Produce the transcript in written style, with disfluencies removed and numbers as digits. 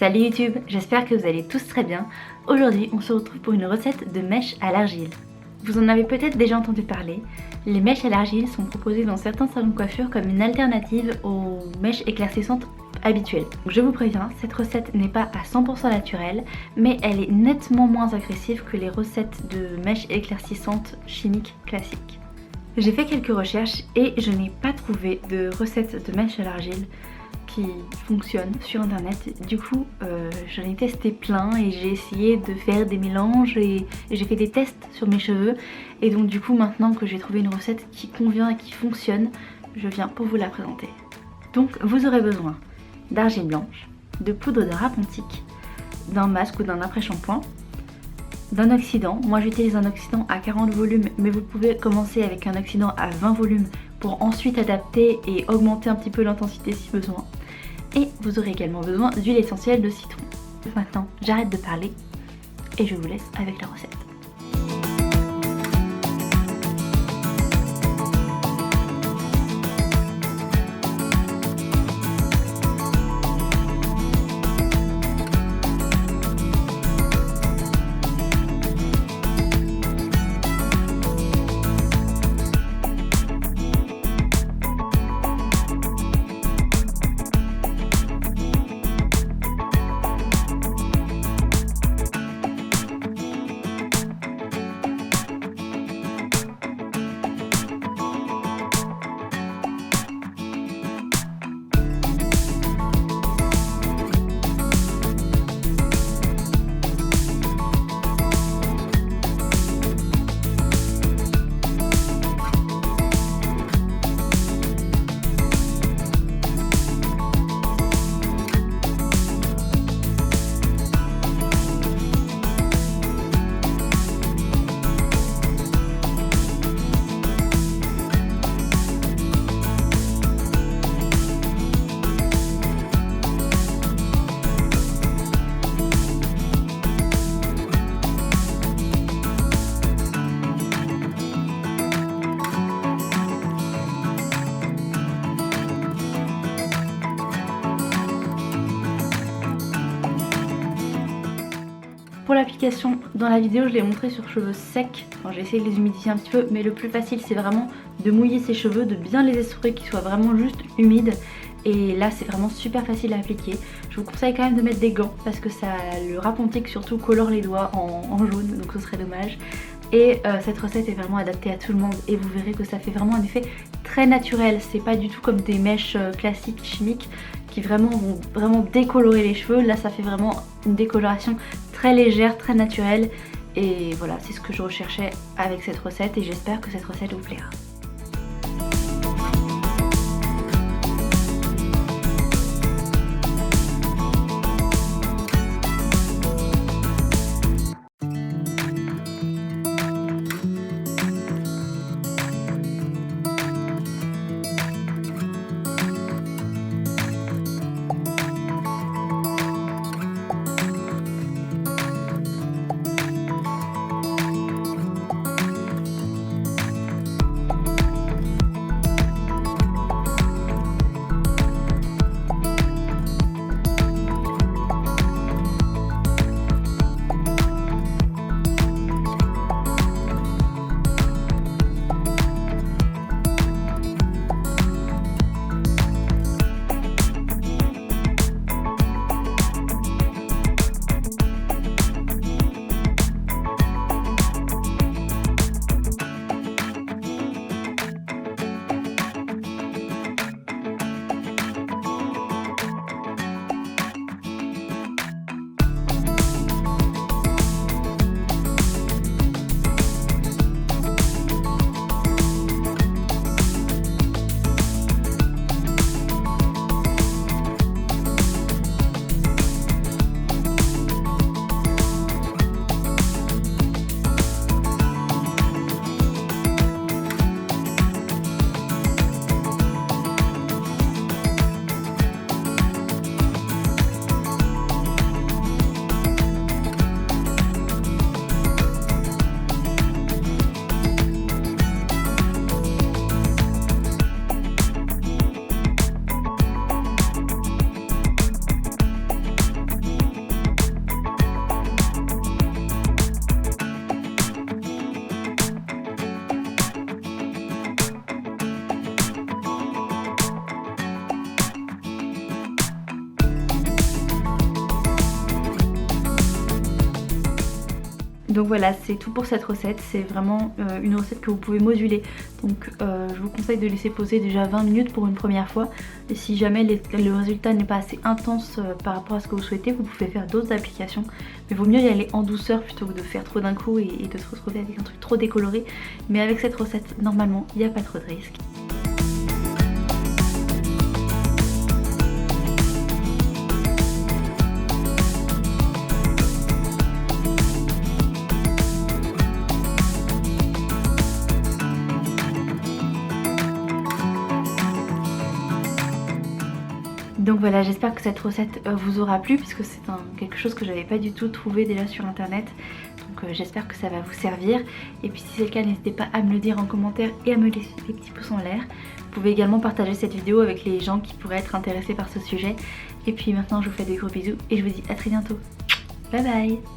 Salut YouTube, j'espère que vous allez tous très bien. Aujourd'hui, on se retrouve pour une recette de mèches à l'argile. Vous en avez peut-être déjà entendu parler. Les mèches à l'argile sont proposées dans certains salons de coiffure comme une alternative aux mèches éclaircissantes habituelles. Donc je vous préviens, cette recette n'est pas à 100% naturelle, mais elle est nettement moins agressive que les recettes de mèches éclaircissantes chimiques classiques. J'ai fait quelques recherches et je n'ai pas trouvé de recette de mèches à l'argile qui fonctionne sur internet. Du coup j'en ai testé plein et j'ai essayé de faire des mélanges et j'ai fait des tests sur mes cheveux, et donc du coup maintenant que j'ai trouvé une recette qui convient et qui fonctionne, je viens pour vous la présenter. Donc vous aurez besoin d'argile blanche, de poudre de rapontique, d'un masque ou d'un après-shampoing, d'un oxydant. Moi j'utilise un oxydant à 40 volumes, mais vous pouvez commencer avec un oxydant à 20 volumes pour ensuite adapter et augmenter un petit peu l'intensité si besoin. Et vous aurez également besoin d'huile essentielle de citron. Maintenant, j'arrête de parler et je vous laisse avec la recette. Pour l'application, dans la vidéo je l'ai montré sur cheveux secs, enfin, j'ai essayé de les humidifier un petit peu, mais le plus facile c'est vraiment de mouiller ses cheveux, de bien les essorer, qu'ils soient vraiment juste humides, et là c'est vraiment super facile à appliquer. Je vous conseille quand même de mettre des gants parce que ça, le rapontique surtout colore les doigts en jaune, donc ce serait dommage. Et cette recette est vraiment adaptée à tout le monde et vous verrez que ça fait vraiment un effet très naturel. C'est pas du tout comme des mèches classiques chimiques qui vraiment vont vraiment décolorer les cheveux. Là ça fait vraiment une décoloration très légère, très naturelle, et voilà, c'est ce que je recherchais avec cette recette et j'espère que cette recette vous plaira. Donc voilà, c'est tout pour cette recette, c'est vraiment une recette que vous pouvez moduler. Donc je vous conseille de laisser poser déjà 20 minutes pour une première fois. Et si jamais le résultat n'est pas assez intense par rapport à ce que vous souhaitez, vous pouvez faire d'autres applications. Mais vaut mieux y aller en douceur plutôt que de faire trop d'un coup et de se retrouver avec un truc trop décoloré. Mais avec cette recette, normalement, il n'y a pas trop de risques. Donc voilà, j'espère que cette recette vous aura plu puisque c'est quelque chose que j'avais pas du tout trouvé déjà sur internet. Donc j'espère que ça va vous servir. Et puis si c'est le cas, n'hésitez pas à me le dire en commentaire et à me laisser des petits pouces en l'air. Vous pouvez également partager cette vidéo avec les gens qui pourraient être intéressés par ce sujet. Et puis maintenant je vous fais des gros bisous et je vous dis à très bientôt. Bye bye.